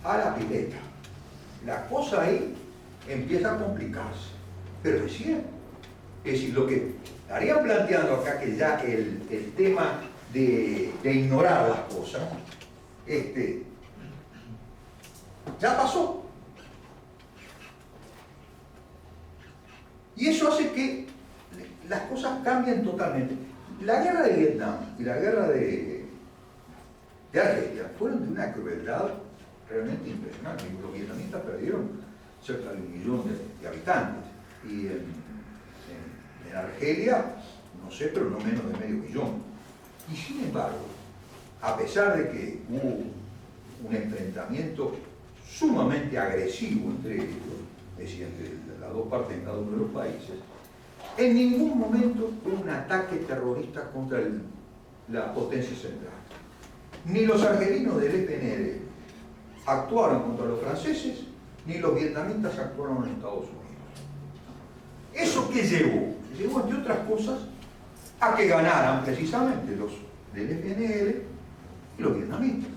a la pileta. La cosa ahí empieza a complicarse. Pero es cierto. Es decir, lo que estarían planteando acá, que ya el tema de ignorar las cosas, ya pasó. Y eso hace que las cosas cambien totalmente. La guerra de Vietnam y la guerra de Argelia fueron de una crueldad realmente impresionante. Los vietnamitas perdieron cerca de 1 millón de habitantes. Y en Argelia, no sé, pero no menos de medio millón. Y sin embargo, a pesar de que hubo un enfrentamiento sumamente agresivo entre ellos, es decir, entre las dos partes en cada uno de los países, en ningún momento hubo un ataque terrorista contra la potencia central. Ni los argelinos del FNL actuaron contra los franceses, ni los vietnamitas actuaron en Estados Unidos. ¿Eso qué llevó? Llevó, entre otras cosas, a que ganaran precisamente los del FNL y los vietnamitas.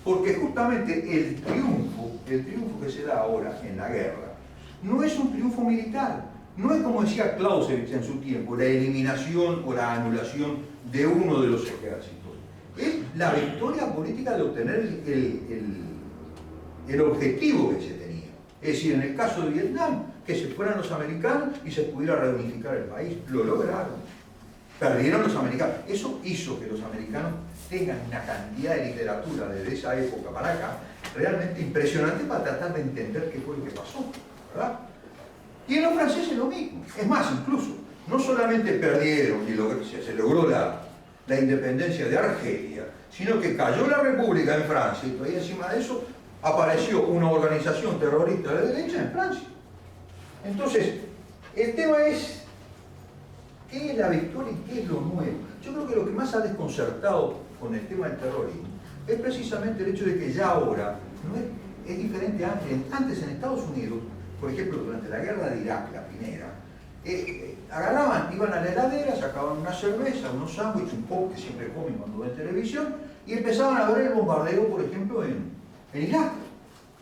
Porque justamente el triunfo que se da ahora en la guerra no es un triunfo militar, no es como decía Clausewitz en su tiempo, la eliminación o la anulación de uno de los ejércitos. Es la victoria política de obtener el objetivo que se tenía. Es decir, en el caso de Vietnam, que se fueran los americanos y se pudiera reunificar el país. Lo lograron. Perdieron los americanos. Eso hizo que los americanos tengan una cantidad de literatura desde esa época para acá realmente impresionante para tratar de entender qué fue lo que pasó, ¿verdad? Y en los franceses lo mismo. Es más, incluso, no solamente perdieron y se logró la independencia de Argelia, sino que cayó la república en Francia y todavía encima de eso apareció una organización terrorista de derecha en Francia. Entonces, el tema es ¿qué es la victoria y qué es lo nuevo? Yo creo que lo que más ha desconcertado con el tema del terrorismo es precisamente el hecho de que ya ahora es diferente a antes. Antes en Estados Unidos, por ejemplo, durante la guerra de Irak, la primera, agarraban, iban a la heladera, sacaban una cerveza, unos sándwiches, un pop que siempre comen cuando ven televisión, y empezaban a ver el bombardeo, por ejemplo, en Irak.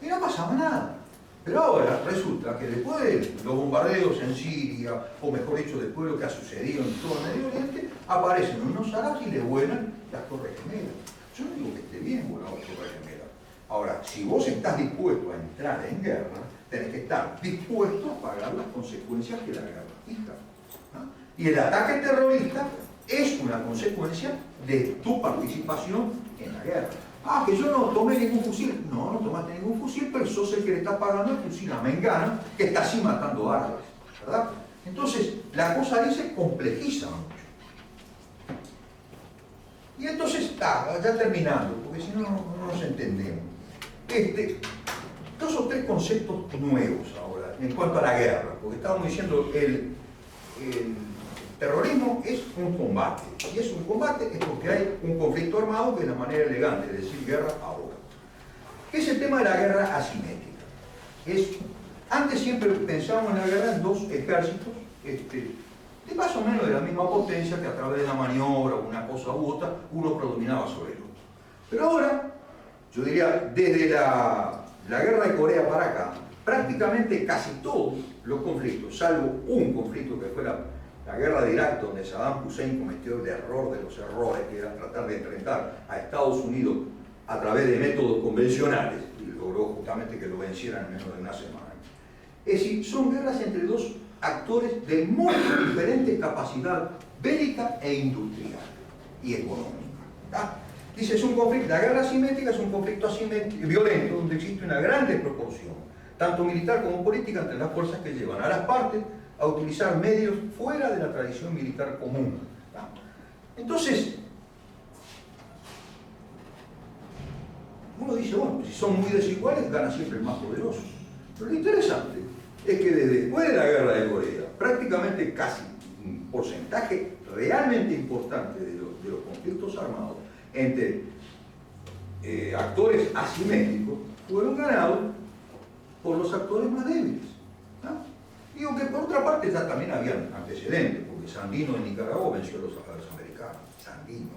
Y no pasaba nada. Pero ahora resulta que después de los bombardeos en Siria, o mejor dicho, después de lo que ha sucedido en todo el Medio Oriente, aparecen unos árabes y les vuelan las Torres Gemelas. Yo no digo que esté bien volar las Torres Gemelas. Ahora, si vos estás dispuesto a entrar en guerra, tenés que estar dispuesto a pagar las consecuencias que la guerra implica, ¿no? Y el ataque terrorista es una consecuencia de tu participación en la guerra. Ah, que yo no tomé ningún fusil. No, no tomaste ningún fusil, pero sos el que le está pagando el fusil a Mengano, que está así matando árabes, ¿verdad? Entonces, la cosa ahí se complejiza mucho. Y entonces, ya terminando, porque si no, no nos entendemos. Dos o tres conceptos nuevos ahora, en cuanto a la guerra, porque estábamos diciendo el terrorismo es un combate, y es un combate es porque hay un conflicto armado, que es la manera elegante de decir guerra ahora. ¿Qué es el tema de la guerra asimétrica? Antes siempre pensábamos en la guerra en dos ejércitos, de más o menos de la misma potencia, que a través de la maniobra, una cosa u otra, uno predominaba sobre el otro. Pero ahora, yo diría, desde la guerra de Corea para acá, prácticamente casi todos los conflictos, salvo un conflicto que fue la guerra de Irak, donde Saddam Hussein cometió el error de los errores, que era tratar de enfrentar a Estados Unidos a través de métodos convencionales, y logró justamente que lo vencieran en menos de una semana. Es decir, son guerras entre dos actores de muy diferente capacidad bélica e industrial y económica, ¿verdad? Dice, es un conflicto, la guerra asimétrica es un conflicto violento, donde existe una gran desproporción, tanto militar como política, entre las fuerzas que llevan a las partes a utilizar medios fuera de la tradición militar común, ¿verdad? Entonces, uno dice, bueno, si son muy desiguales, gana siempre el más poderoso. Pero lo interesante es que desde después de la guerra de Corea, prácticamente casi un porcentaje realmente importante de los conflictos armados entre actores asimétricos fueron ganados por los actores más débiles, ¿no? Digo que por otra parte ya también habían antecedentes, porque Sandino en Nicaragua venció a los americanos. Sandino,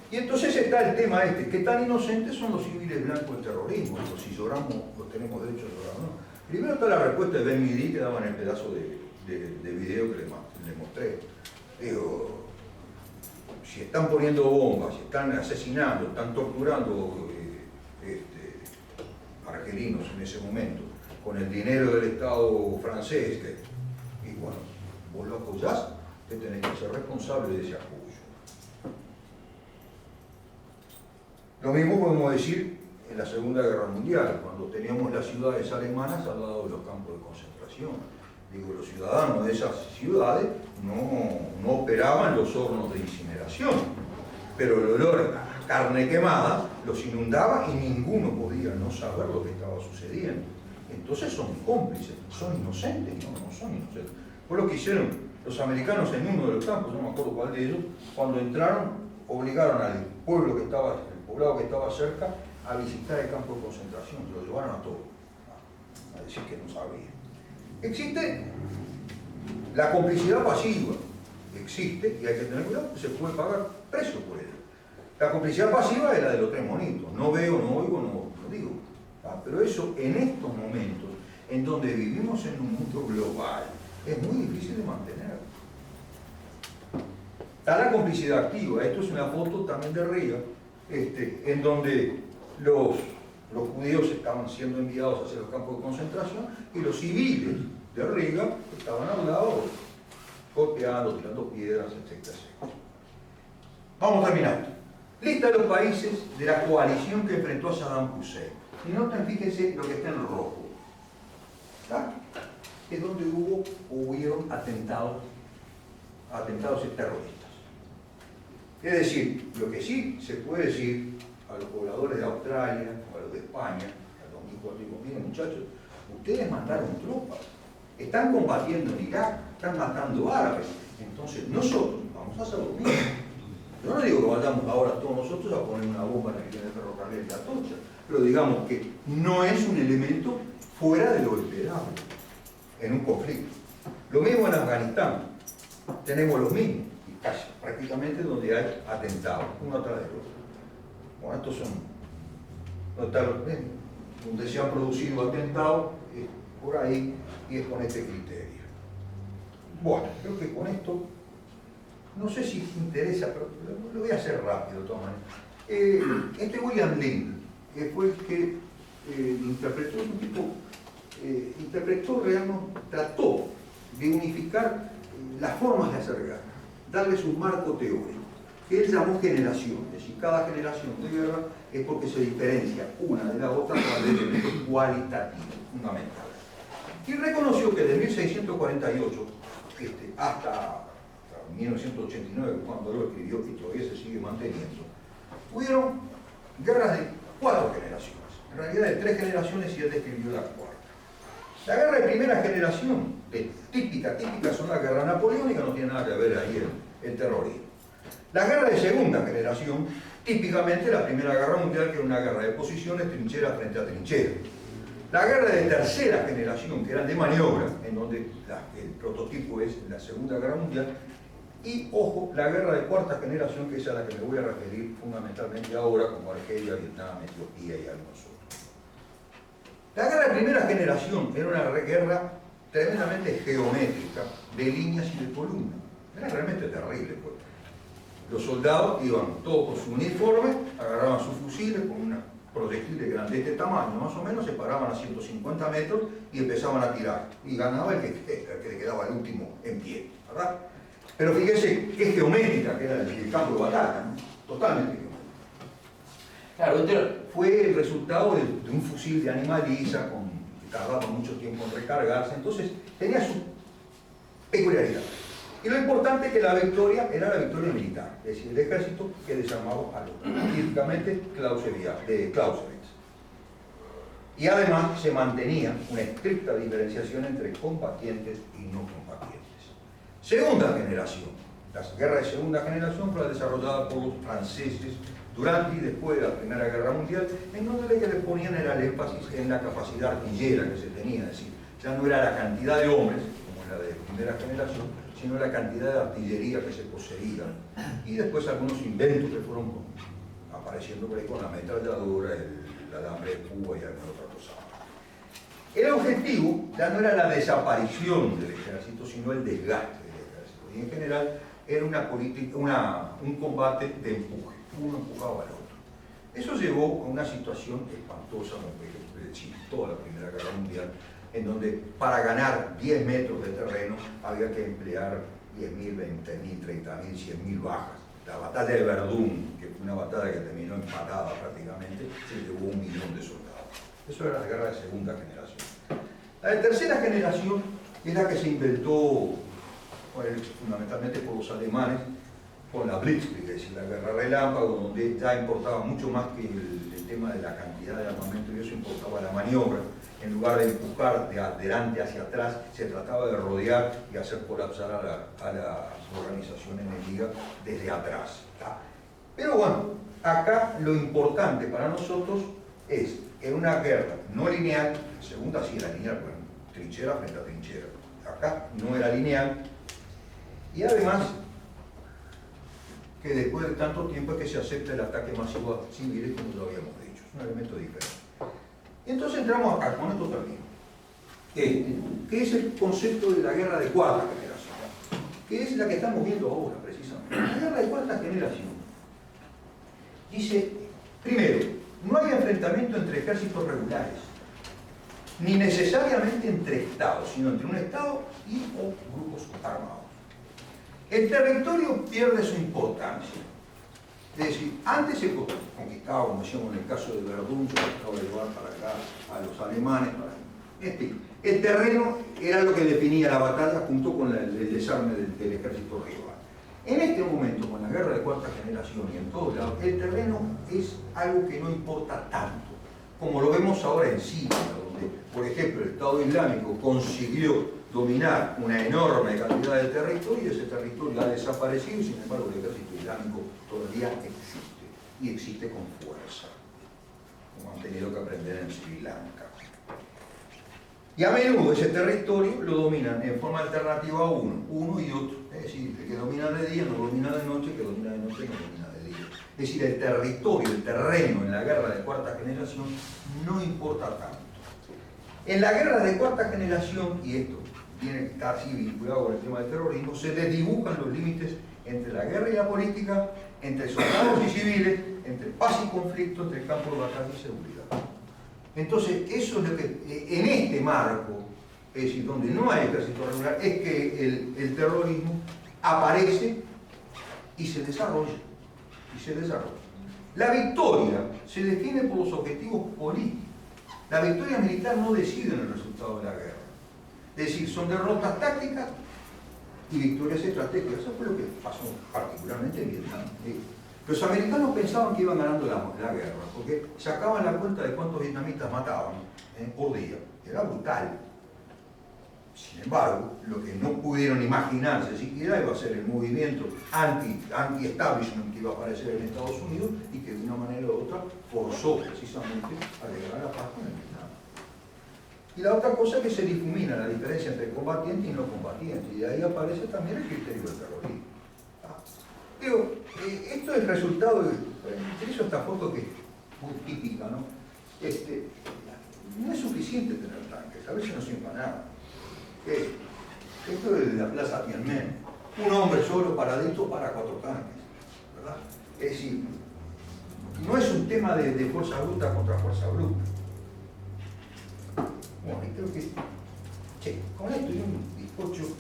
¿no? Y entonces está el tema este, que tan inocentes son los civiles blancos del terrorismo, si lloramos, los tenemos derecho a llorar, ¿no? Primero está la respuesta de Ben Midi, que daba en el pedazo de video que le mostré. Digo, si están poniendo bombas, si están asesinando, están torturando argelinos en ese momento, con el dinero del Estado francés, y bueno, vos lo apoyás, te tenés que ser responsable de ese apoyo. Lo mismo podemos decir en la Segunda Guerra Mundial, cuando teníamos las ciudades alemanas al lado de los campos de concentración. Digo, los ciudadanos de esas ciudades no operaban los hornos de incineración, pero el olor a carne quemada los inundaba y ninguno podía no saber lo que estaba sucediendo. Entonces son cómplices, son inocentes, no son inocentes. Fue lo que hicieron los americanos en uno de los campos, no me acuerdo cuál de ellos, cuando entraron, obligaron al pueblo que estaba, el poblado que estaba cerca, a visitar el campo de concentración, se lo llevaron a todos, a decir que no sabían. Existe la complicidad pasiva, existe, y hay que tener cuidado, que se puede pagar precio por ella. La complicidad pasiva es la de los tres monitos, no veo, no oigo, no digo. Pero eso en estos momentos, en donde vivimos en un mundo global, es muy difícil de mantener. Está la complicidad activa, esto es una foto también de Riga, en donde los judíos estaban siendo enviados hacia los campos de concentración y los civiles de Riga estaban al lado, golpeando, tirando piedras, etc. Vamos terminando. Lista de los países de la coalición que enfrentó a Saddam Hussein. Y noten, fíjense lo que está en rojo. ¿Está? Es donde hubieron atentados terroristas. Es decir, lo que sí se puede decir a los pobladores de Australia o a los de España, a los mismos, digo, miren muchachos, ustedes mandaron tropas, están combatiendo en Irak, están matando árabes, entonces nosotros vamos a hacer lo mismo. Yo no digo que vayamos ahora todos nosotros a poner una bomba en el ferrocarril de Atocha, pero digamos que no es un elemento fuera de lo esperable en un conflicto. Lo mismo en Afganistán, tenemos lo mismo, y casi prácticamente donde hay atentados, uno tras del otro. Bueno, estos son, donde se han producido atentados, por ahí, y es con este criterio. Bueno, creo que con esto, no sé si interesa, pero lo voy a hacer rápido de todas maneras. William Lind, que fue el que interpretó, un tipo, realmente, trató de unificar las formas de hacer guerra, darles un marco teórico, que él llamó generación. Es decir, cada generación de guerra es porque se diferencia una de la otra por el elemento cualitativo, fundamental. Y reconoció que de 1648 hasta 1989, cuando lo escribió y todavía se sigue manteniendo, hubieron guerras de 4 generaciones, en realidad de 3 generaciones, y él describió la cuarta. La guerra de primera generación, típica son las guerras napoleónicas, no tiene nada que ver ahí el terrorismo. La guerra de segunda generación, típicamente la Primera Guerra Mundial, que era una guerra de posiciones, trinchera frente a trinchera. La guerra de tercera generación, que eran de maniobra, en donde el prototipo es la Segunda Guerra Mundial. Y, ojo, la guerra de cuarta generación, que es a la que me voy a referir fundamentalmente ahora, como Argelia, Vietnam, Etiopía y algunos otros. La guerra de primera generación era una guerra tremendamente geométrica, de líneas y de columnas. Era realmente terrible, pues. Los soldados iban todos con su uniforme, agarraban sus fusiles con una proyectiles que eran de este tamaño, más o menos, se paraban a 150 metros y empezaban a tirar. Y ganaba el que le quedaba el último en pie, ¿verdad? Pero fíjense qué geométrica que era el campo de batalla, ¿no? Totalmente geométrica. Claro, este fue el resultado de un fusil de animaliza que tardaba mucho tiempo en recargarse, entonces tenía su peculiaridad. Y lo importante es que la victoria era la victoria militar, es decir, el ejército que desarmaba al otro, típicamente Clausewitz. Y además se mantenía una estricta diferenciación entre combatientes y no combatientes. Segunda generación. La guerra de segunda generación fue desarrollada por los franceses durante y después de la Primera Guerra Mundial, en donde lo que le ponían era el énfasis en la capacidad artillera que se tenía, es decir, ya no era la cantidad de hombres, como la de primera generación, sino la cantidad de artillería que se poseía, y después algunos inventos que fueron apareciendo por ahí con la ametralladora, el alambre de púa y alguna otra cosa. El objetivo ya no era la desaparición del ejército, sino el desgaste del ejército, y en general era un combate de empuje, uno empujaba al otro. Eso llevó a una situación espantosa, toda la Primera Guerra Mundial, en donde para ganar 10 metros de terreno había que emplear 10.000, 20.000, 30.000, 100.000 bajas. La batalla de Verdún, que fue una batalla que terminó empatada prácticamente, se llevó 1 millón de soldados. Eso era la guerra de segunda generación. La de tercera generación es la que se inventó fundamentalmente por los alemanes con la Blitzkrieg, es decir, la guerra relámpago, donde ya importaba mucho más que el tema de la cantidad de armamento, y eso importaba la maniobra. En lugar de empujar de adelante hacia atrás, se trataba de rodear y hacer colapsar a la organización enemiga desde atrás. ¿Tá? Pero bueno, acá lo importante para nosotros es, en una guerra no lineal, la segunda sí era lineal, bueno, trinchera frente a trinchera, acá no era lineal, y además que después de tanto tiempo es que se acepta el ataque masivo a civiles, como lo habíamos dicho, es un elemento diferente. Entonces entramos acá, con esto termino, que es el concepto de la guerra de cuarta generación, que es la que estamos viendo ahora, precisamente. La guerra de cuarta generación dice, primero, no hay enfrentamiento entre ejércitos regulares, ni necesariamente entre estados, sino entre un estado y o grupos armados. El territorio pierde su importancia. Es decir, antes se conquistaba, como decíamos en el caso de Verdún, se trataba de llevar para acá a los alemanes. El terreno era lo que definía la batalla junto con el desarme del ejército rival. En este momento, con la guerra de cuarta generación y en todos lados, el terreno es algo que no importa tanto, como lo vemos ahora en Siria, donde, por ejemplo, el Estado Islámico consiguió dominar una enorme cantidad de territorio, y ese territorio ha desaparecido, sin embargo el ejército islámico todavía existe, y existe con fuerza, como han tenido que aprender en Sri Lanka. Y a menudo ese territorio lo dominan en forma alternativa a uno y otro, es decir, el que domina de día no domina de noche, el que domina de noche no domina de día. Es decir, el territorio, el terreno en la guerra de cuarta generación no importa tanto. En la guerra de cuarta generación, y esto tiene casi vinculado con el tema del terrorismo, se desdibujan los límites entre la guerra y la política, entre soldados y civiles, entre paz y conflicto, entre campo de batalla y seguridad. Entonces, eso es lo que, en este marco, es decir, donde no hay ejército regular, es que el terrorismo aparece y se desarrolla. La victoria se define por los objetivos políticos. La victoria militar no decide en el resultado de la guerra. Es decir, son derrotas tácticas y victorias estratégicas. Eso fue lo que pasó particularmente en Vietnam. Los americanos pensaban que iban ganando la guerra, porque sacaban la cuenta de cuántos vietnamitas mataban por día. Era brutal. Sin embargo, lo que no pudieron imaginarse siquiera iba a ser el movimiento anti-establishment que iba a aparecer en Estados Unidos, y que de una manera u otra forzó precisamente a llegar a la paz con el Vietnam. Y la otra cosa es que se difumina la diferencia entre combatiente y no combatiente, y de ahí aparece también el criterio del terrorismo. Digo, esto es el resultado de... Utilizo esta foto que es muy típica, ¿no? No es suficiente tener tanques, a veces no sirve para nada. Esto es de la Plaza Tiananmen. Un hombre solo paradito para 4 tanques, ¿verdad? Es decir, no es un tema de fuerza bruta contra fuerza bruta. Bueno, y creo que... con esto y un bizcocho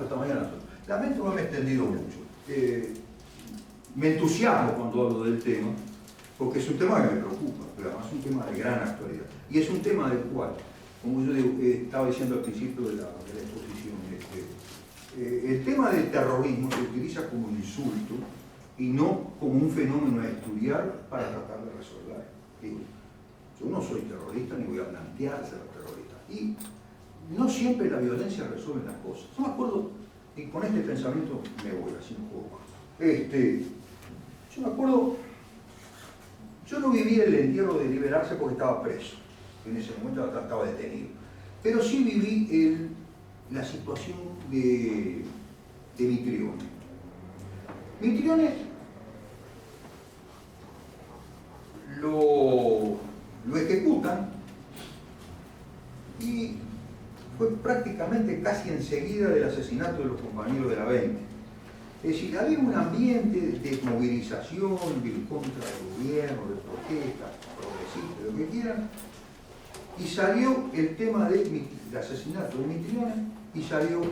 hasta mañana. Lamento haberme extendido mucho. Me entusiasmo cuando hablo del tema, porque es un tema que me preocupa, pero además es un tema de gran actualidad. Y es un tema del cual, como yo estaba diciendo al principio de la exposición, el tema del terrorismo se utiliza como insulto y no como un fenómeno a estudiar para tratar de resolver. Digo, yo no soy terrorista ni voy a plantear ser terrorista. Y no siempre la violencia resuelve las cosas. Yo me acuerdo, y con este pensamiento me voy así un poco más. Yo me acuerdo, yo no viví el entierro de Liberarse porque estaba preso. En ese momento estaba detenido. Pero sí viví la situación de de Mitrione. Mitrione lo ejecutan y fue prácticamente casi enseguida del asesinato de los compañeros de la 20. Es decir, había un ambiente de movilización, de contra del gobierno, de protestas, progresistas, lo que quieran, y salió el tema del asesinato de Mitrione y salió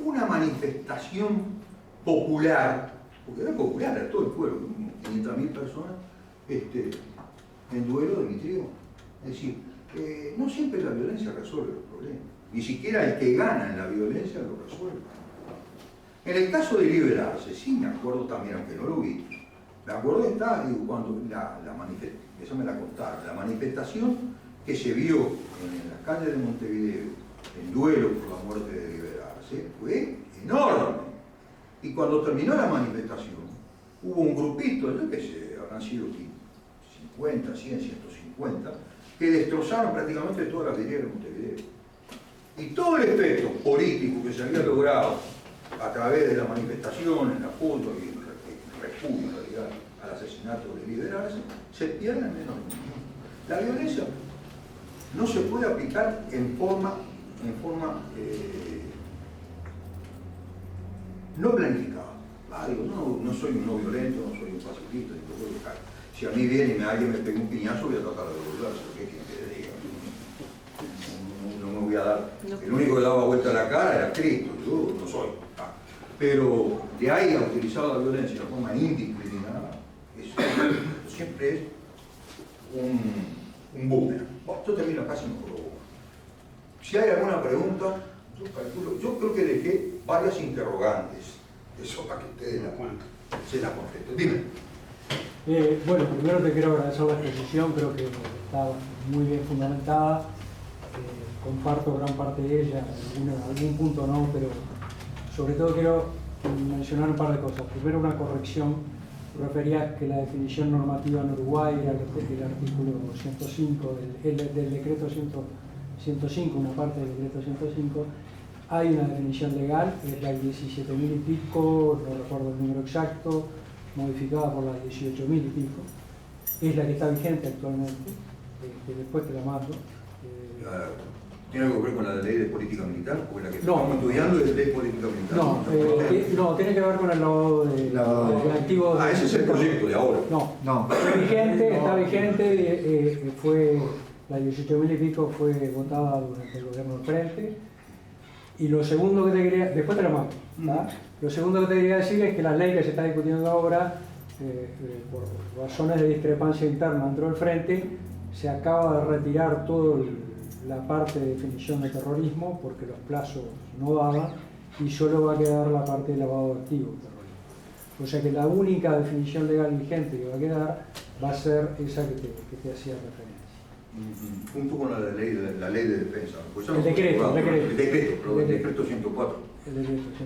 una manifestación popular, porque era popular, era todo el pueblo, 500.000 personas, en duelo de Mitrione. Es decir, no siempre la violencia resuelve los problemas, ni siquiera el que gana en la violencia lo resuelve. En el caso de Liberarse, sí me acuerdo también, aunque no lo vi, me acuerdo está, digo, cuando eso me la contaron, la manifestación que se vio en las calles de Montevideo, en duelo por la muerte de Liberarse, fue enorme. Y cuando terminó la manifestación, hubo un grupito, yo qué sé, habrán sido 50, 100, 150, que destrozaron prácticamente toda la vidriera de Montevideo. Y todo el efecto político que se había logrado a través de la manifestación, el apoyo y el repudio en realidad al asesinato de Liberarse, se pierde en menos de un minuto. La violencia no se puede aplicar en forma no planificada. Digo, no soy un no violento, no soy un pacifista, ni puedo dejar. Si a mí viene y alguien me pega un piñazo, voy a tratar de devolverse, ¿qué quieren que le diga? No me voy a dar. El único que daba vuelta a la cara era Cristo, yo no soy. Pero de ahí a utilizar la violencia de forma indiscriminada, eso siempre es un boomerang. Bueno, yo termino casi mejor. Si hay alguna pregunta, yo creo que dejé varias interrogantes. Eso para que ustedes se la contesten. Dime. Bueno, primero te quiero agradecer la exposición, creo que está muy bien fundamentada. Comparto gran parte de ella, algún punto no, pero sobre todo quiero mencionar un par de cosas. Primero, una corrección. Refería que la definición normativa en Uruguay era el artículo 105 del decreto 105, una parte del decreto 105. Hay una definición legal, es la 17.000 y pico, no recuerdo el número exacto, modificada por la 18.000 y pico. Es la que está vigente actualmente, que después te la mando. ¿Tiene algo que ver con la ley de política militar? Porque la que estamos estudiando es ley de política militar. No, tiene que ver con el lavado de activos. Ese es el proyecto de ahora. No. Está vigente, fue la 18.000 y pico fue votada durante el gobierno del Frente. Y lo segundo que te quería, después te lo mando, lo segundo que te quería decir es que la ley que se está discutiendo ahora, por razones de discrepancia interna dentro del Frente, se acaba de retirar toda la parte de definición de terrorismo porque los plazos no daban y solo va a quedar la parte de lavado de activos terrorismo. O sea que la única definición legal vigente que va a quedar va a ser esa que te hacía referencia. Junto con la ley de defensa. Pues el decreto 104.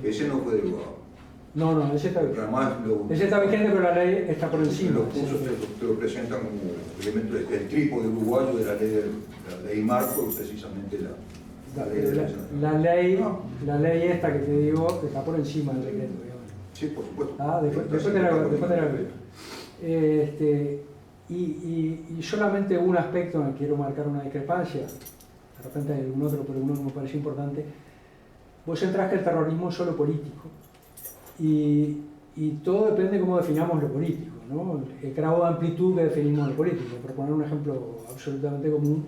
Ese no fue derogado. No, ese está vigente. Ese está vigente, pero la ley está por encima. Los cursos te lo presentan como elemento del trípode uruguayo de la ley marco, precisamente la ley de defensa. La ley esta que te digo está por encima del decreto, digamos. Sí, por supuesto. Después te la veo. Y solamente un aspecto en el que quiero marcar una discrepancia, de repente hay algún otro, pero uno que me parece importante. Vos centrás que el terrorismo es solo político y todo depende de cómo definamos lo político, ¿no? El grado de amplitud que definimos lo político. Por poner un ejemplo absolutamente común,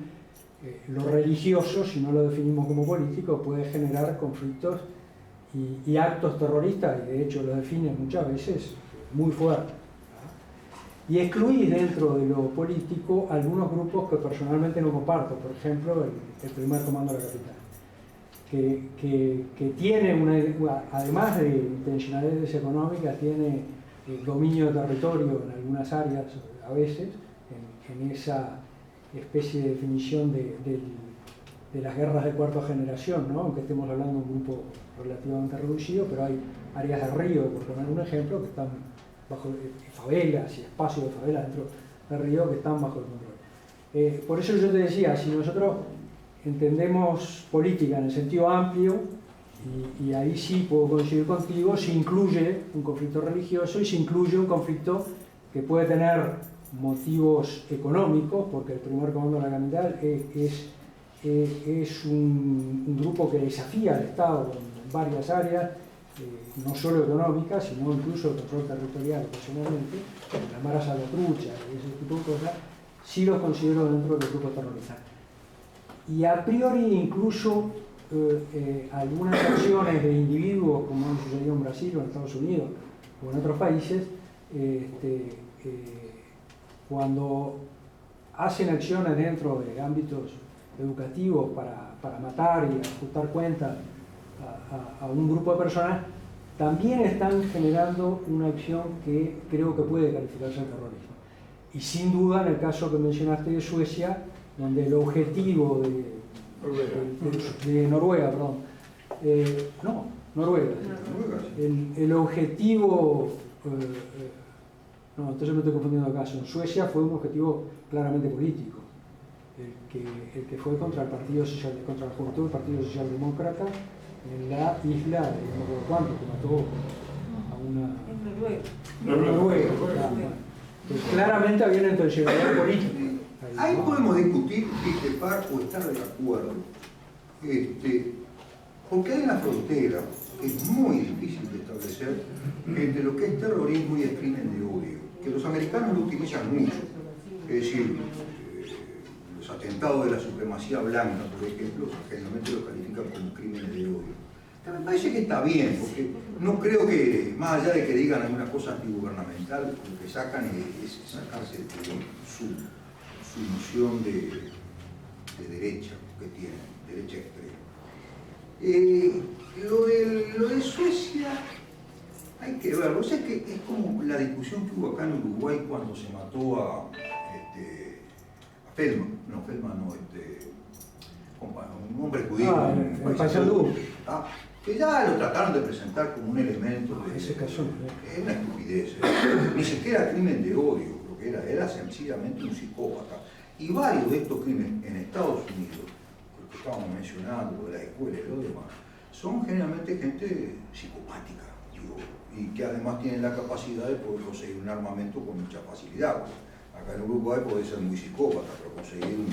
lo religioso, si no lo definimos como político, puede generar conflictos y actos terroristas, y de hecho lo define muchas veces muy fuerte. Y excluís dentro de lo político algunos grupos que personalmente no comparto, por ejemplo el primer comando de la capital, que tiene además de intencionalidades económicas, tiene dominio de territorio en algunas áreas a veces, en esa especie de definición de las guerras de cuarta generación, ¿no? Aunque estemos hablando de un grupo relativamente reducido, pero hay áreas de Río, por poner un ejemplo, que están bajo favelas y espacios de favelas dentro del río que están bajo el control. Por eso yo te decía, si nosotros entendemos política en el sentido amplio, Y ahí sí puedo coincidir contigo, se incluye un conflicto religioso y se incluye un conflicto que puede tener motivos económicos, porque el primer comando de la capital es un grupo que desafía al Estado en varias áreas, no solo económicas, sino incluso el control territorial ocasionalmente, la Mara Salvatrucha y ese tipo de cosas, sí los considero dentro del grupo terrorista. Y a priori incluso algunas acciones de individuos, como han sucedido en Brasil o en Estados Unidos o en otros países, cuando hacen acciones dentro de ámbitos educativos para matar y ajustar cuentas a un grupo de personas, también están generando una acción que creo que puede calificarse de terrorismo. Y sin duda, en el caso que mencionaste de Suecia, donde el objetivo de Noruega, perdón, Noruega. El objetivo, no, entonces me estoy confundiendo de caso. En Suecia fue un objetivo claramente político, el que fue contra el Partido Social, contra la juventud del Partido Socialdemócrata en la isla de no recuerdo cuánto, que mató a una. En Noruega. Pues claramente había una intencionalidad política. Ahí podemos discutir, discrepar o estar de acuerdo. Porque hay una frontera que es muy difícil de establecer entre lo que es terrorismo y el crimen de odio, que los americanos lo utilizan mucho. Es decir, los atentados de la supremacía blanca, por ejemplo, generalmente lo califican como crímenes de odio. Me parece que está bien, porque no creo que, más allá de que digan alguna cosa antigubernamental, lo que sacan es sacarse su noción de derecha que tienen, derecha extrema. Lo de Suecia, hay que verlo. O sea, que es como la discusión que hubo acá en Uruguay cuando se mató a Feldman, un hombre judío. Que ya lo trataron de presentar como un elemento de... Ese caso es una estupidez. Ni siquiera crimen de odio, lo que era sencillamente un psicópata. Y varios de estos crímenes en Estados Unidos, lo que estábamos mencionando, de la escuela y lo demás, son generalmente gente psicopática, digo, y que además tienen la capacidad de poder conseguir un armamento con mucha facilidad. Acá en Uruguay puede ser muy psicópata, pero conseguir un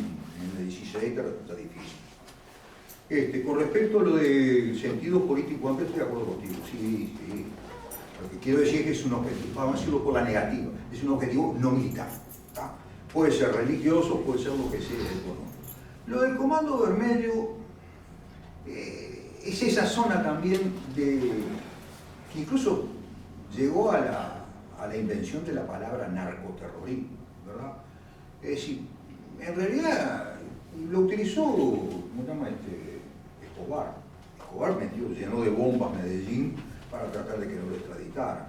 M16 está difícil. Con respecto a lo del sentido político amplio, estoy de acuerdo contigo, sí. Lo que quiero decir es que es un objetivo, vamos a decirlo por la negativa, es un objetivo no militar. ¿Tá? Puede ser religioso, puede ser lo que sea económico. Lo del Comando Vermelho es esa zona también que incluso llegó a la invención de la palabra narcoterrorismo, ¿verdad? Es decir, en realidad lo utilizó, ¿cómo se llama Escobar? Escobar llenó de bombas Medellín para tratar de que no lo extraditaran.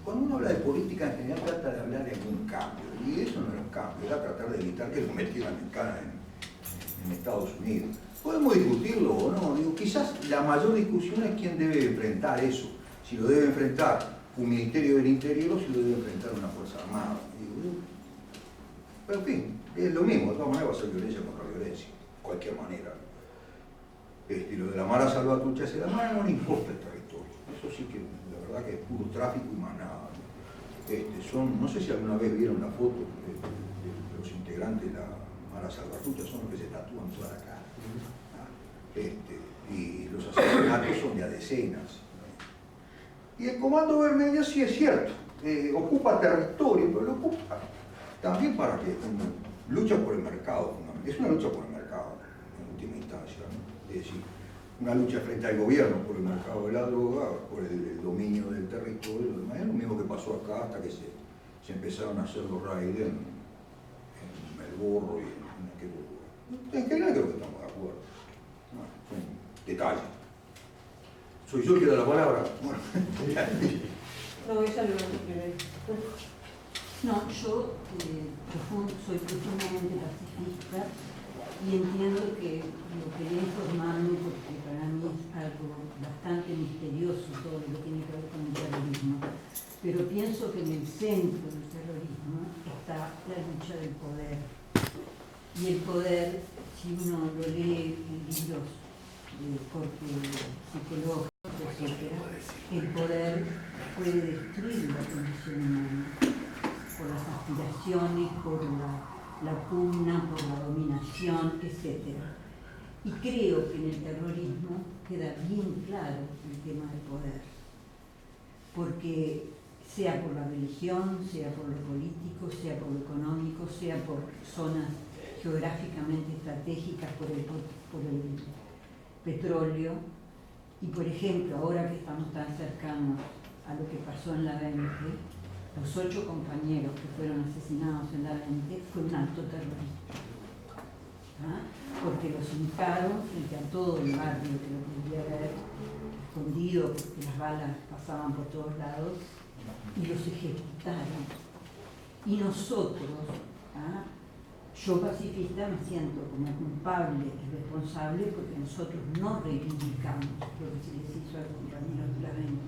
Cuando uno habla de política en general trata de hablar de algún cambio, y eso no era un cambio, era tratar de evitar que lo metieran en cara en Estados Unidos. Podemos discutirlo o no, digo, quizás la mayor discusión es quién debe enfrentar eso, si lo debe enfrentar un Ministerio del Interior o si lo debe enfrentar una Fuerza Armada. Pero en fin, es lo mismo, de todas maneras va a ser violencia contra violencia, de cualquier manera. Lo de la Mara Salvatrucha, la Mara no le importa el territorio, eso sí que la verdad que es puro tráfico y más nada. No sé si alguna vez vieron la foto de los integrantes de la Mara Salvatrucha, son los que se tatúan toda la cara. Y los asesinatos son de a decenas. Y el Comando Vermelho sí es cierto, ocupa territorio, pero lo ocupa también para que lucha por el mercado, es una lucha por el mercado en última instancia, ¿no? Es decir, una lucha frente al gobierno por el mercado de la droga, por el dominio del territorio, es lo mismo que pasó acá hasta que se empezaron a hacer los raids en Melborro y en aquel lugar. En general creo que estamos de acuerdo. Son detalles. ¿Soy yo el que da la palabra? Bueno. No, ella lo que no, yo soy profundamente pacifista y entiendo que lo quería informarme porque para mí es algo bastante misterioso todo lo que tiene que ver con el terrorismo, pero pienso que en el centro del terrorismo está la lucha del poder. Y el poder, si uno lo lee en libros corte psicológico, etc., el poder puede destruir la condición humana por las aspiraciones, por la pugna, por la dominación, etc. Y creo que en el terrorismo queda bien claro el tema del poder, porque sea por la religión, sea por lo político, sea por lo económico, sea por zonas geográficamente estratégicas, por el petróleo. Y por ejemplo, ahora que estamos tan cercanos a lo que pasó en la 20, los 8 compañeros que fueron asesinados en la 20 fue un acto terrorista. ¿Ah? Porque los hincaron frente a todo el barrio que lo podía haber escondido porque las balas pasaban por todos lados y los ejecutaron. Y nosotros, ¿ah? Yo pacifista me siento como culpable y responsable porque nosotros no reivindicamos lo que se les hizo a los compañeros de la 20.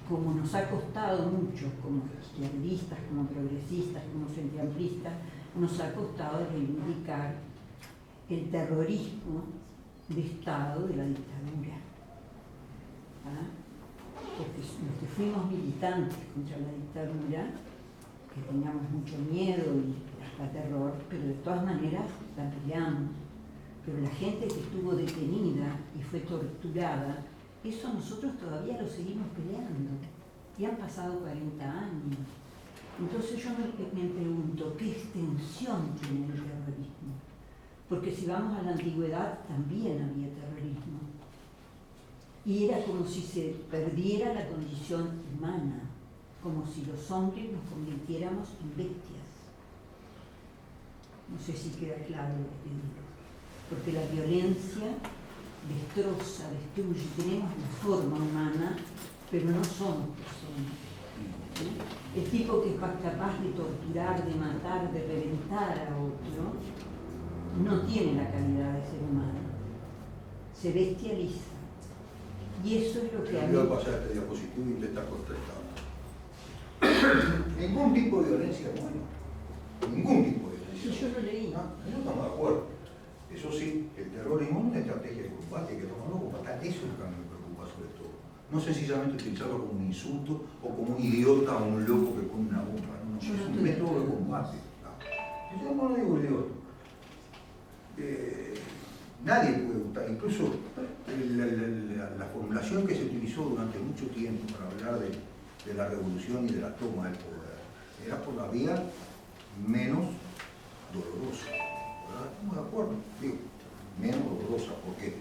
Como nos ha costado mucho, como izquierdistas, como progresistas, como frente amplistas, nos ha costado reivindicar el terrorismo de Estado de la dictadura. ¿Ah? Porque los que fuimos militantes contra la dictadura, que teníamos mucho miedo y hasta terror, pero de todas maneras la peleamos. Pero la gente que estuvo detenida y fue torturada, eso nosotros todavía lo seguimos peleando. Y han pasado 40 años. Entonces yo me pregunto, ¿qué extensión tiene el terrorismo? Porque si vamos a la antigüedad, también había terrorismo. Y era como si se perdiera la condición humana, como si los hombres nos convirtiéramos en bestias. No sé si queda claro lo que digo. Porque la violencia destroza, destruye. Tenemos la forma humana, pero no somos personas. ¿Sí? El tipo que es capaz de torturar, de matar, de reventar a otro, no tiene la calidad de ser humano. Se bestializa. Y eso es lo que a mí... Voy a pasar este diapositivo y te está contestando. Ningún tipo de violencia es bueno. Ningún tipo de violencia. Sí, yo lo leí. No, yo estamos de acuerdo. Eso sí, el terrorismo es una estrategia de combate, hay que tomarlo como tal. Eso es lo que a mí me preocupa sobre todo. No sencillamente utilizarlo como un insulto o como un idiota o un loco que pone una bomba. No, es un método de combate. No. Yo no lo digo idiota. Nadie puede gustar, incluso la formulación que se utilizó durante mucho tiempo para hablar de la revolución y de la toma del poder era por la vía menos dolorosa, ¿verdad? Estamos de acuerdo, digo, menos dolorosa, porque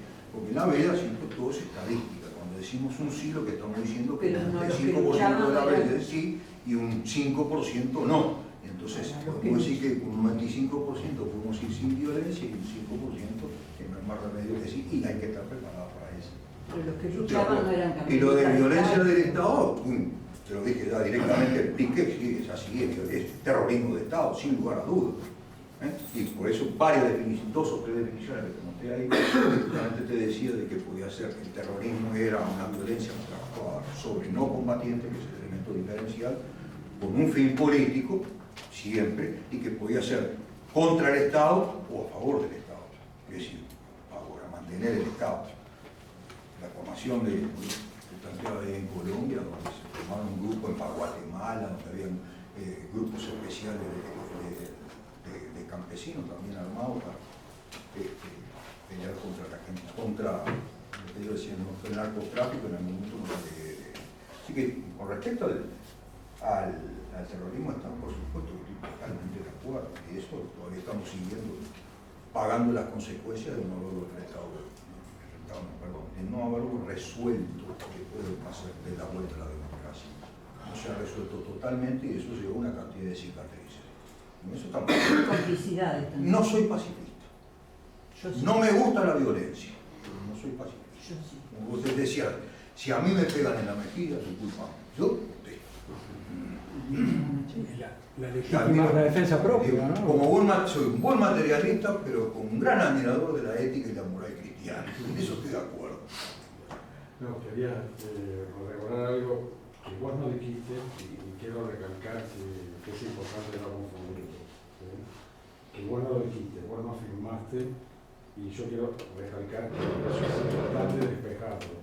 la vida siempre todo es estadística. Cuando decimos un sí, lo que estamos diciendo es que el 95% de la vida es sí y un 5% no. Entonces, podemos decir que con un 95% podemos ir sin violencia y un 5% que no es más remedio que sí, y hay que estar preparados para eso. Pero los que luchaban no eran y lo de violencia del Estado, te lo dije ya directamente, el pique sí, es así, es terrorismo de Estado, sin lugar a dudas. Y por eso varias definiciones, 2 o 3 definiciones que te monté ahí, justamente te decía de que podía ser que el terrorismo era una violencia sobre no combatientes, que es el elemento diferencial, con un fin político, siempre, y que podía ser contra el Estado o a favor del Estado, es decir, para mantener el Estado. La formación que planteaba en Colombia, donde se formaron un grupo en Guatemala, donde habían grupos especiales de campesinos también armados para pelear contra lo que yo decía, ¿no? El narcotráfico en el momento. Así que con respecto al terrorismo estamos, por supuesto, totalmente de acuerdo, y eso todavía estamos siguiendo, pagando las consecuencias de no haberlo de no haberlo resuelto, que puede pasar de la vuelta a la democracia. No se ha resuelto totalmente y eso lleva una cantidad de cicatrices. Eso tampoco. Complicidades también. No soy pacifista. Yo sí. No me gusta la violencia, pero no soy pacifista. Yo sí. Como vos decías, si a mí me pegan en la mejilla, es culpa. Yo la defensa propia, ¿no? Soy un buen materialista, pero con un gran admirador de la ética y la moral cristiana. En eso estoy de acuerdo. No, quería recordar algo que vos no dijiste y quiero recalcar que es importante no confundirlo. ¿Sí? Que vos no dijiste, vos no afirmaste y yo quiero recalcar que eso es importante despejarlo.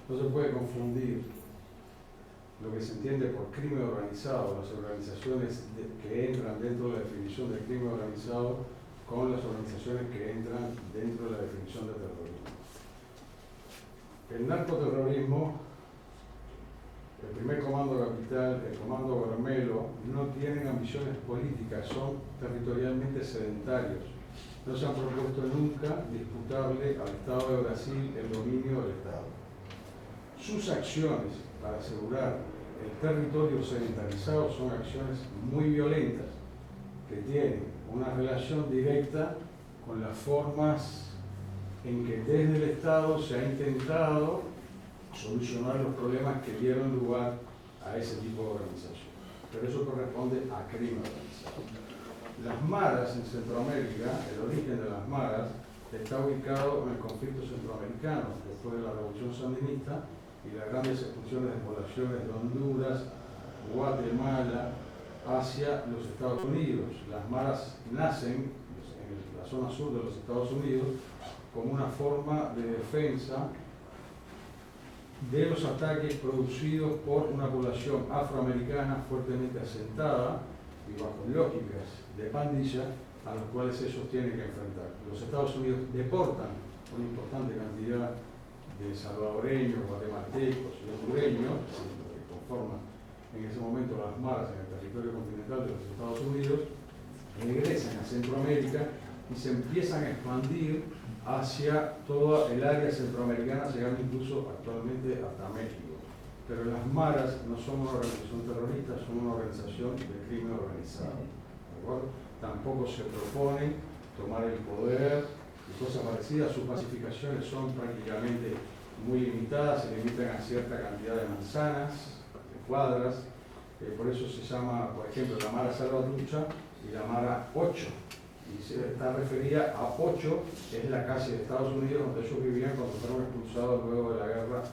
No se puede confundir lo que se entiende por crimen organizado, las organizaciones que entran dentro de la definición del crimen organizado, con las organizaciones que entran dentro de la definición de terrorismo. El narcoterrorismo, el primer comando capital, el comando Bermelo, no tienen ambiciones políticas, son territorialmente sedentarios. No se han propuesto nunca disputarle al Estado de Brasil el dominio del Estado. Sus acciones para asegurar el territorio sedentarizado son acciones muy violentas que tienen una relación directa con las formas en que desde el Estado se ha intentado solucionar los problemas que dieron lugar a ese tipo de organización. Pero eso corresponde a crimen organizado. Las maras en Centroamérica, el origen de las maras está ubicado en el conflicto centroamericano, después de la Revolución Sandinista y las grandes expulsiones de poblaciones de Honduras, Guatemala, hacia los Estados Unidos. Las maras nacen en la zona sur de los Estados Unidos como una forma de defensa de los ataques producidos por una población afroamericana fuertemente asentada y bajo lógicas de pandilla a los cuales ellos tienen que enfrentar. Los Estados Unidos deportan una importante cantidad de salvadoreños, guatemaltecos y hondureños, que conforman en ese momento las maras en el territorio continental de los Estados Unidos, regresan a Centroamérica y se empiezan a expandir hacia toda el área centroamericana, llegando incluso actualmente hasta México. Pero las maras no son una organización terrorista, son una organización de crimen organizado. ¿De acuerdo? Tampoco se propone tomar el poder y cosas parecidas. Sus pacificaciones son prácticamente muy limitadas, se limitan a cierta cantidad de manzanas, de cuadras. Por eso se llama, por ejemplo, la Mara Salvatrucha y la Mara 8. Y se está referida a 8, que es la calle de Estados Unidos donde ellos vivían cuando fueron expulsados luego de la guerra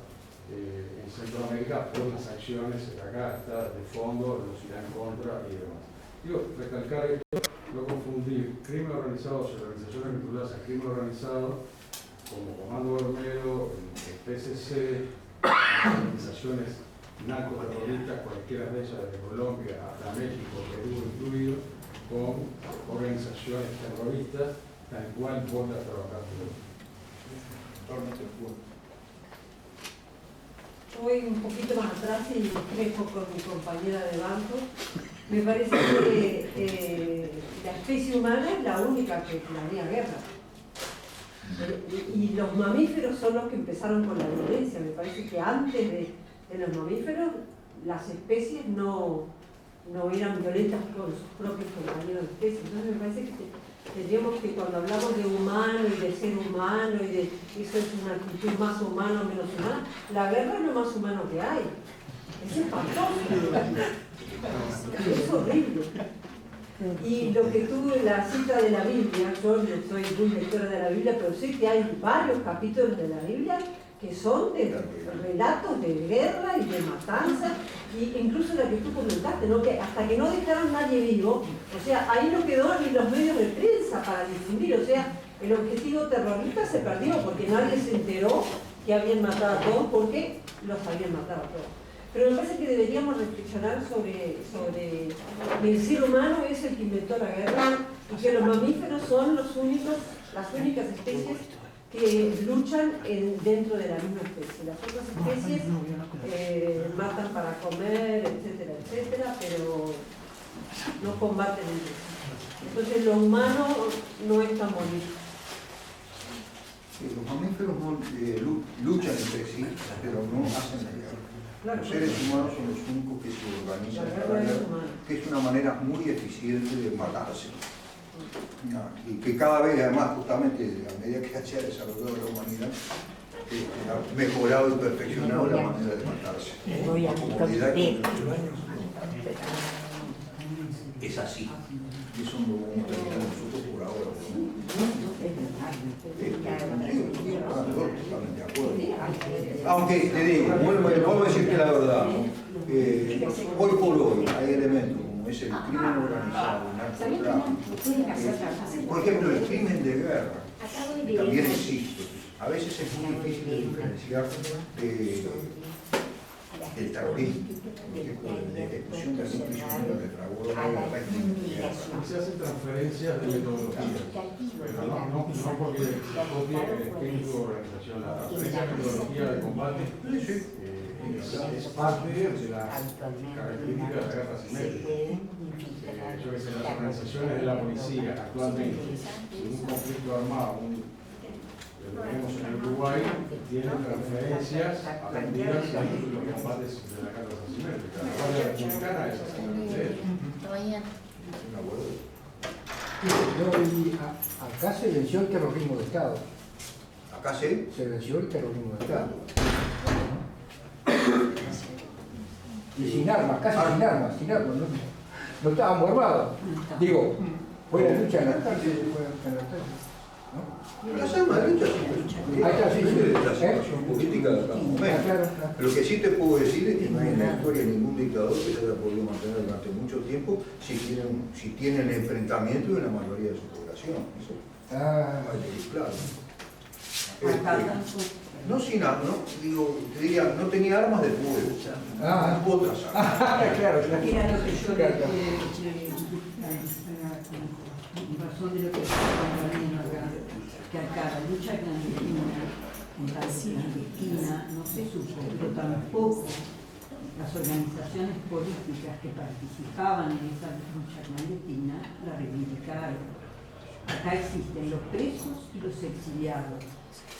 en Centroamérica por las acciones, acá está de fondo, los irá en contra y demás. Digo, recalcar esto, no confundir crimen organizado o organizaciones vinculadas al crimen organizado como Comando Bermelo, el PSC, organizaciones narcoterroristas, cualquiera de ellas, desde Colombia hasta México, Perú incluido, con organizaciones terroristas, tal cual vos las trabajaste. Voy un poquito más atrás y discrepo con mi compañera de banco. Me parece que la especie humana es la única que planea guerra. Y los mamíferos son los que empezaron con la violencia. Me parece que antes de los mamíferos, las especies no eran violentas con sus propios compañeros de especie. Entonces me parece que tendríamos que, cuando hablamos de humano y de ser humano y de eso es una actitud más humana o menos humana, la guerra es lo más humano que hay. Es espantoso. Es horrible. Y lo que tuve, la cita de la Biblia, yo no soy muy lectora de la Biblia, pero sé que hay varios capítulos de la Biblia que son de relatos de guerra y de matanza, y incluso la que tú comentaste, ¿no? Que hasta que no dejaron nadie vivo, o sea, ahí no quedó ni los medios de prensa para difundir, o sea, el objetivo terrorista se perdió porque nadie se enteró que habían matado a todos porque los habían matado a todos. Pero me parece que deberíamos reflexionar sobre que el ser humano es el que inventó la guerra y que los mamíferos son las únicas especies que luchan dentro de la misma especie. Las otras especies matan para comer, etcétera, etcétera, pero no combaten entre sí. Entonces lo humano no es tan bonito. Los mamíferos luchan entre sí, pero no hacen la guerra. Claro, los seres humanos son los únicos que se organizan para la guerra, que es una manera muy eficiente de matarse. Y que cada vez, además, justamente a medida que se ha desarrollado la humanidad, ha mejorado y perfeccionado la manera de matarse. Es así. Y eso no lo vamos a terminar nosotros por ahora. Totalmente de acuerdo. Aunque te digo, vuelvo a decirte la verdad, hoy por hoy hay elementos como es el crimen organizado, el narcotráfico, por ejemplo, el crimen de guerra, que también existe. A veces es muy difícil de diferenciar del terrorismo, por ejemplo, de ejecución de algún prisionero que fraguó la guerra. Se hacen transferencias de metodologías, pero no porque se copie el espíritu de organización. La transferencia de metodología de combate es parte de las características de la guerra asimétrica. Yo que sé, las organizaciones de la policía actualmente, en un conflicto armado, lo tenemos en el Uruguay, tienen transferencias aprendidas en los combates de la guerra asimétrica. La Guardia Republicana es exactamente eso. Acá se venció el terrorismo de Estado. Acá sí. Se venció el terrorismo de Estado. Y sin armas, casi sin armas, no estábamos armados. Digo, fue la lucha en la calle, Las armas de lucha sí. Ahí está, sí, Depende de la sí. situación política de cada momento. Claro. Lo que sí te puedo decir es que no hay en la historia ningún dictador que se haya podido mantener durante mucho tiempo si tienen enfrentamiento de la mayoría de su población. Eso hay que ir claro. No sin armas, no, digo, te diría, no tenía armas de fuego, otras armas. Claro, Era lo que yo claro. en razón de lo que estaba viendo acá, que acá la lucha clandestina, no se supo, pero tampoco las organizaciones políticas que participaban en esa lucha clandestina la reivindicaron. Acá existen los presos y los exiliados.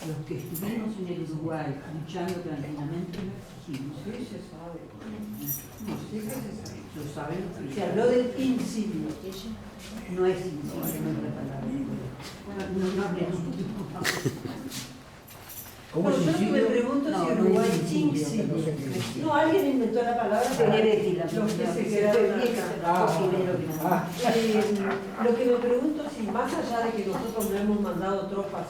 Los que estuvimos en el Uruguay luchando clandestinamente no exigimos. Sí se sabe. No sé qué se sabe. Lo saben. Se habló del incidio. No es incidio, no es la palabra. No hablemos. ¿Cómo es Yo lo que me incidio? pregunto No, si no Uruguay es es incidio, incidio. no sé qué es. No, alguien inventó la palabra Benedetti, los que se quedaron acá. Lo que me pregunto si más allá de que nosotros no hemos mandado tropas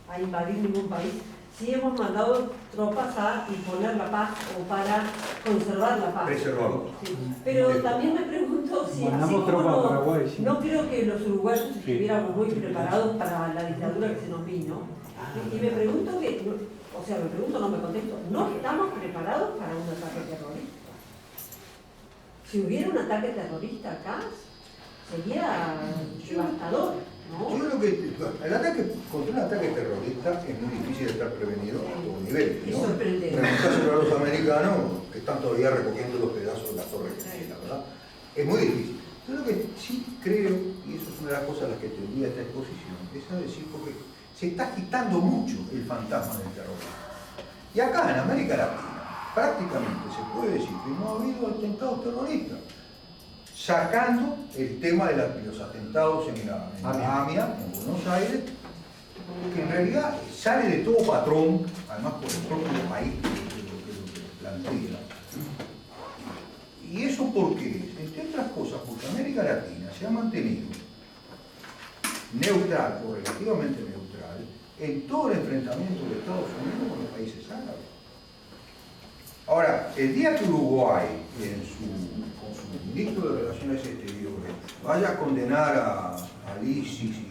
a invadir ningún país, sí hemos mandado tropas a imponer la paz o para conservar la paz. Preservarlo. Sí. Pero también me pregunto si así Mandamos como tropas a Paraguay, sí. no creo que los uruguayos estuviéramos muy preparados para la dictadura que se nos vino. Y me pregunto no me contesto, ¿no estamos preparados para un ataque terrorista? Si hubiera un ataque terrorista acá, sería devastador, ¿no? Yo creo que contra un ataque terrorista es muy difícil estar prevenido a todo nivel. Y ¿no? sorprendente. En el caso de los americanos, que están todavía recogiendo los pedazos de la Torre Gemela, ¿verdad? Es muy difícil. Yo lo que sí creo, y eso es una de las cosas a las que tendría esta exposición, es a decir, porque se está quitando mucho el fantasma del terrorismo. Y acá en América Latina, prácticamente se puede decir que no ha habido atentados terroristas, sacando el tema de los atentados en la AMIA, en Buenos Aires, que en realidad sale de todo patrón, además por el propio país que lo plantea. ¿Y eso por qué? Entre otras cosas, porque América Latina se ha mantenido neutral o relativamente neutral en todo el enfrentamiento de Estados Unidos con los países árabes. Ahora, el día que Uruguay, con su ministro de Relaciones Exteriores, vaya a condenar al ISIS y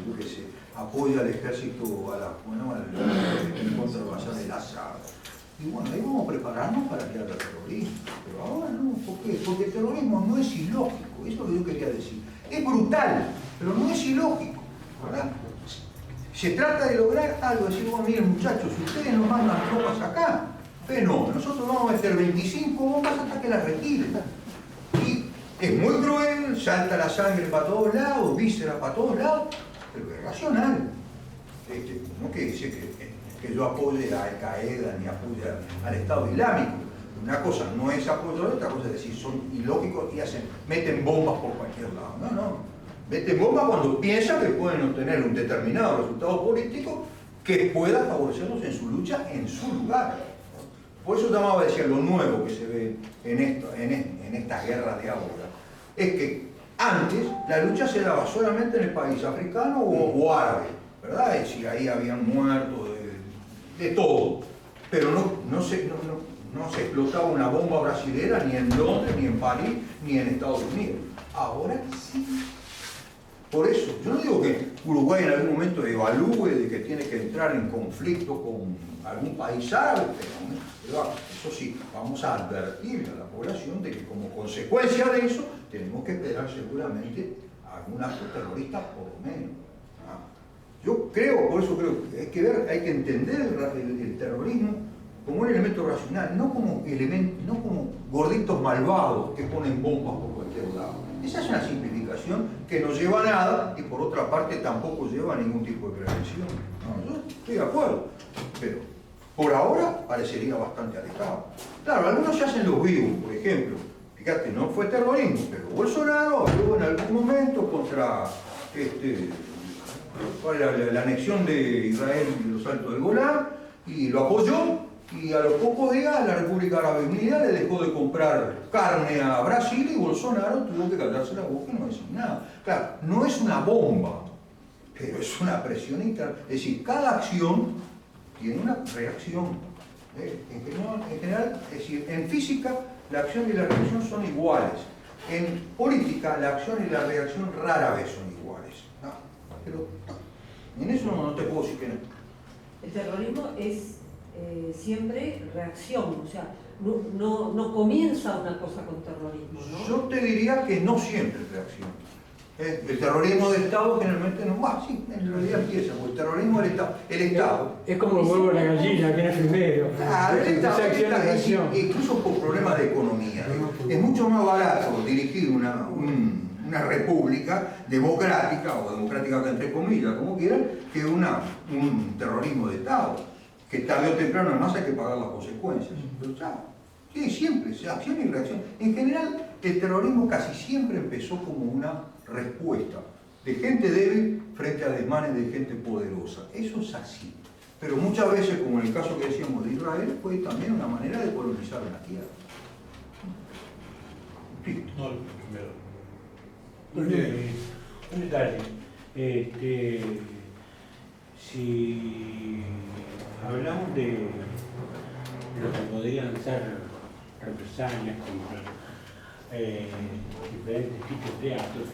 yo qué sé, apoya al ejército en contra de Bashar al-Assad, y bueno, ahí vamos a prepararnos para que haya terrorismo. Pero ahora no, ¿por qué? Porque el terrorismo no es ilógico, eso es lo que yo quería decir. Es brutal, pero no es ilógico, ¿verdad? Se trata de lograr algo, decir, bueno, miren muchachos, si ustedes nos mandan tropas acá, pero no, nosotros vamos a meter 25 bombas hasta que las retiren. Y es muy cruel, salta la sangre para todos lados, vísceras para todos lados, pero es racional. No que dice que yo apoye a Al Qaeda ni apoye al Estado Islámico. Una cosa no es apoyar, otra cosa es decir, son ilógicos y meten bombas por cualquier lado. No. Meten bombas cuando piensan que pueden obtener un determinado resultado político que pueda favorecerlos en su lucha en su lugar. Por eso llamaba a decir lo nuevo que se ve en esta guerra de ahora. Es que antes la lucha se daba solamente en el país africano o árabe, ¿verdad? Es decir, ahí habían muertos de todo. Pero no no se explotaba una bomba brasilera ni en Londres, ni en París, ni en Estados Unidos. Ahora sí. Por eso, yo no digo que Uruguay en algún momento evalúe de que tiene que entrar en conflicto con algún país árabe, pero eso sí, vamos a advertirle a la población de que como consecuencia de eso tenemos que esperar seguramente algún acto terrorista por lo menos. Yo creo, por eso creo que hay que entender el terrorismo como un elemento racional, no como gorditos malvados que ponen bombas por cualquier lado. Esa es una simplificación que no lleva a nada y por otra parte tampoco lleva a ningún tipo de prevención. No, yo estoy de acuerdo, pero por ahora parecería bastante alejado. Claro, algunos se hacen los vivos, por ejemplo. Fíjate, no fue terrorismo, pero Bolsonaro habló en algún momento contra la anexión de Israel y los Altos del Golán y lo apoyó. Y a los pocos días la República Árabe Unida le dejó de comprar carne a Brasil y Bolsonaro tuvo que callarse la boca y no decir nada. Claro, no es una bomba, pero es una presión interna. Es decir, cada acción tiene una reacción. En general, es decir, en física la acción y la reacción son iguales. En política la acción y la reacción rara vez son iguales. No, pero en eso no te puedo decir que no. El terrorismo es siempre reacción, o sea, no comienza una cosa con terrorismo, ¿no? Yo te diría que no siempre es reacción. El terrorismo del Estado generalmente no va, sí, en realidad empieza, porque el terrorismo del Estado. Es como el huevo de la gallina, que es primero. Claro, el Estado incluso por problemas de economía. Es mucho más barato dirigir una república democrática, o democrática entre comillas, como quieran, que un terrorismo de Estado. Que tarde o temprano además hay que pagar las consecuencias. Pero ya, sí, siempre, acción y reacción. En general, el terrorismo casi siempre empezó como una respuesta de gente débil frente a desmanes de gente poderosa. Eso es así. Pero muchas veces, como en el caso que decíamos de Israel, fue también una manera de colonizar una tierra. Sí. No, primero. Un detalle. Si hablamos de lo que podrían ser represalias contra diferentes tipos de actos,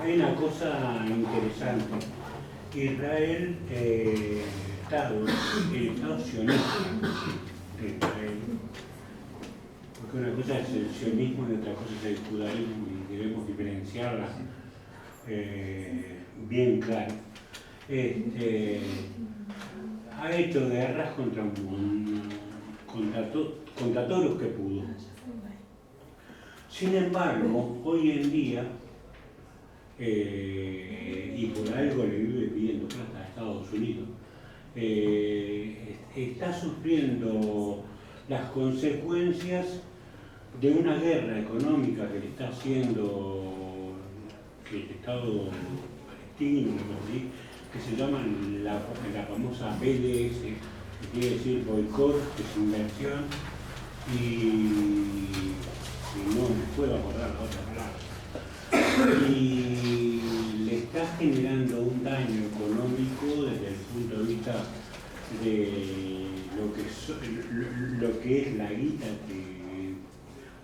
hay una cosa interesante. Israel, el Estado sionista de Israel, porque una cosa es el sionismo y otra cosa es el judaísmo, y debemos diferenciarlas bien claro. Ha hecho guerras contra todos los que pudo. Sin embargo, hoy en día, y por algo le vive pidiendo plata a Estados Unidos, está sufriendo las consecuencias de una guerra económica que le está haciendo el Estado palestino, que se llama la famosa BDS, que quiere decir boicot, desinversión, y no me puedo acordar la otra palabra. Y le está generando un daño económico desde el punto de vista de lo que es la guita que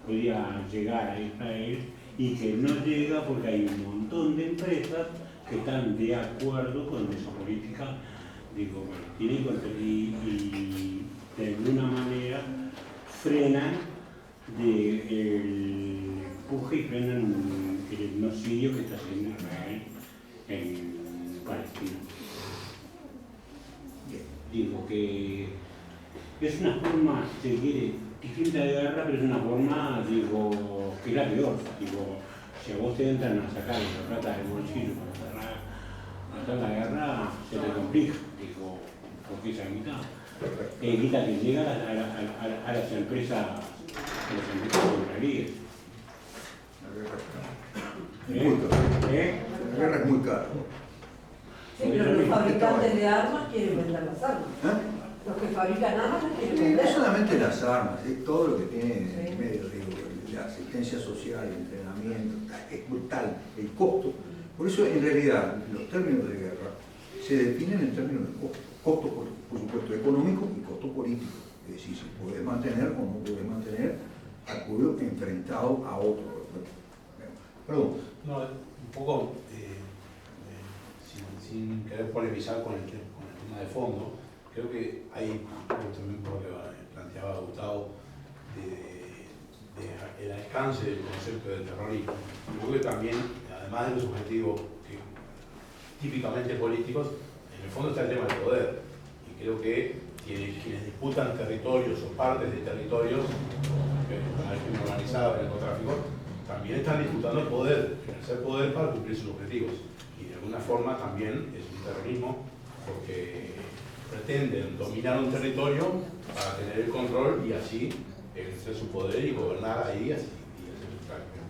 podía llegar a Israel y que no llega porque hay un montón de empresas que están de acuerdo con esa política, digo, y de alguna manera frenan el empuje y frenan el genocidio que está haciendo Israel en Palestina. Digo que es una forma, si se quiere, distinta de guerra, pero es una forma, digo, que es la peor. Digo, si a vos te entran a sacar la plata del bolsillo para la guerra, se te complica, digo, porque esa mitad. Guita que llega a las empresas israelíes. La guerra es muy cara. Sí, pero los fabricantes de armas quieren vender las armas. Los que fabrican armas quieren Sí, vender. no solamente las armas, es todo lo que tiene en medio, digo, la asistencia social, el entrenamiento, es brutal, el costo. Por eso, en realidad, los términos de guerra se definen en términos de costo. Costo, por supuesto, económico y costo político. Es decir, si puede mantener o no puede mantener al pueblo enfrentado a otro. Perdón. No, un poco, sin querer polemizar con el tema de fondo, creo que hay, también por lo que planteaba Gustavo, el alcance del concepto del terrorismo. Creo que también, además de los objetivos típicamente políticos, en el fondo está el tema del poder. Y creo que quienes disputan territorios o partes de territorios, con el crimen organizado, el narcotráfico, también están disputando el poder, ejercer poder para cumplir sus objetivos. Y de alguna forma también es un terrorismo porque pretenden dominar un territorio para tener el control y así ejercer su poder y gobernar ahí así, y hacer el tráfico.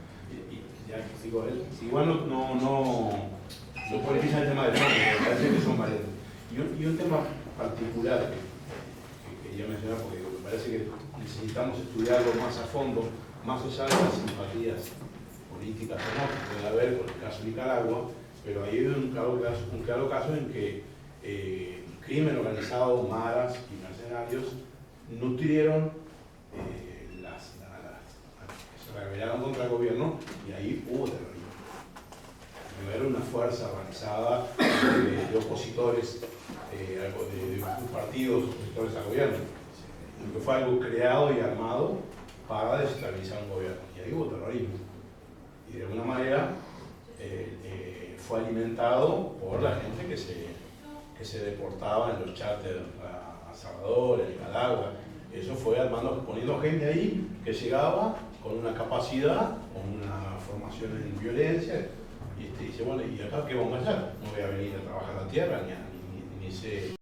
Y ya digo, igual no politiza el tema del fondo, me parece que son variantes. Y un tema particular que quería mencionar, porque me parece que necesitamos estudiarlo más a fondo, más allá de las simpatías políticas o no que puede haber con el caso de Nicaragua, pero ahí hay un claro caso en que crimen organizado, maras y mercenarios nutrieron que se rebelaron contra el gobierno y ahí hubo terrorismo. No era una fuerza organizada de opositores, de partidos opositores al gobierno, sino que fue algo creado y armado para desestabilizar un gobierno. Y ahí hubo terrorismo. Y de alguna manera fue alimentado por la gente que se deportaba en los charters a Salvador, a Nicaragua. Eso fue poniendo gente ahí que llegaba con una capacidad, con una formación en violencia, y dice, bueno, ¿y acá qué vamos a hacer? No voy a venir a trabajar la tierra, ni sé